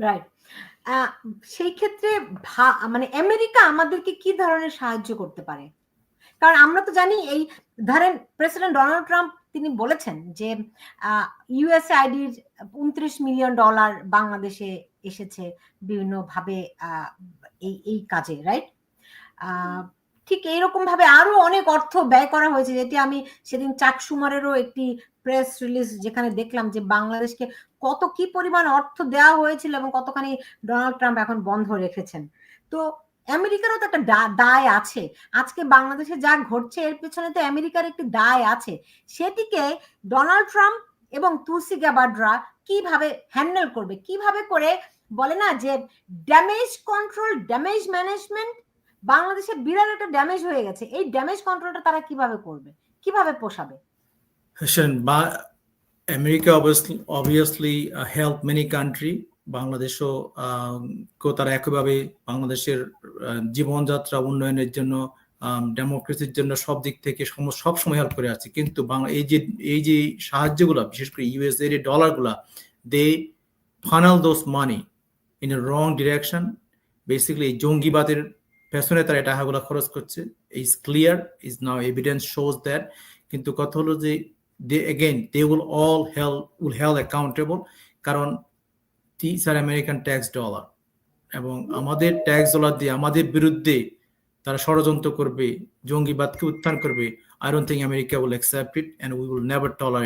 Right. সেই ক্ষেত্রে মানে আমেরিকা আমাদেরকে কি ধরনের সাহায্য করতে পারে? কারণ আমরা তো জানি এই ধরেন প্রেসিডেন্ট ডোনাল্ড ট্রাম্প তিনি বলেছেন যে ইউএসআইডির $29 মিলিয়ন বাংলাদেশে এসেছে বিভিন্নভাবে এই কাজে, রাইট? ঠিক এইরকম ভাবে আরো অনেক অর্থ ব্যয় করা হয়েছে, যেটি আমি সেদিন চাক সুমারেরও একটি প্রেস রিলিজ যেখানে দেখলাম যে বাংলাদেশকে কত কি পরিমাণ অর্থ দেওয়া হয়েছিল এবং কতখানি ডোনাল্ড ট্রাম্প এখন বন্ধ রেখেছেন। তো আমেরিকারও তো একটা দায় আছে। আজকে বাংলাদেশে যা ঘটছে এর পেছনে তো আমেরিকার একটি দায় আছে। সেটিকে ডোনাল্ড ট্রাম্প এবং তুলসী গ্যাবার্ডরা কিভাবে হ্যান্ডেল করবে? কিভাবে করে বলে না যে ড্যামেজ কন্ট্রোল, ড্যামেজ ম্যানেজমেন্ট, বাংলাদেশে বিরাট একটা ড্যামেজ হয়ে গেছে। এই ড্যামেজ কন্ট্রোলটা তারা কিভাবে করবে? কিভাবে পোষাবে? America obviously help many country. বাংলাদেশও তারা একইভাবে বাংলাদেশের জীবনযাত্রা উন্নয়নের জন্য, ডেমোক্রেসির জন্য সব দিক থেকে সব সময় হেল্প করে আছে। কিন্তু এই যে সাহায্যগুলো, বিশেষ করে ইউএস এর ডলারগুলা, they funnel those money in a wrong direction. Basically জঙ্গিবাদের পেছনে তারা টাকাগুলো খরচ করছে। Is clear, is now evidence shows that. কিন্তু কথা হলো যে they will all held accountable, কারণ these are American tax dollar, এবং আমাদের ট্যাক্স ডলার দিয়ে আমাদের বিরুদ্ধে তারা ষড়যন্ত্র করবে, জঙ্গিবাদকে উত্থান করবে। I don't think America will accept it and we will never tolerate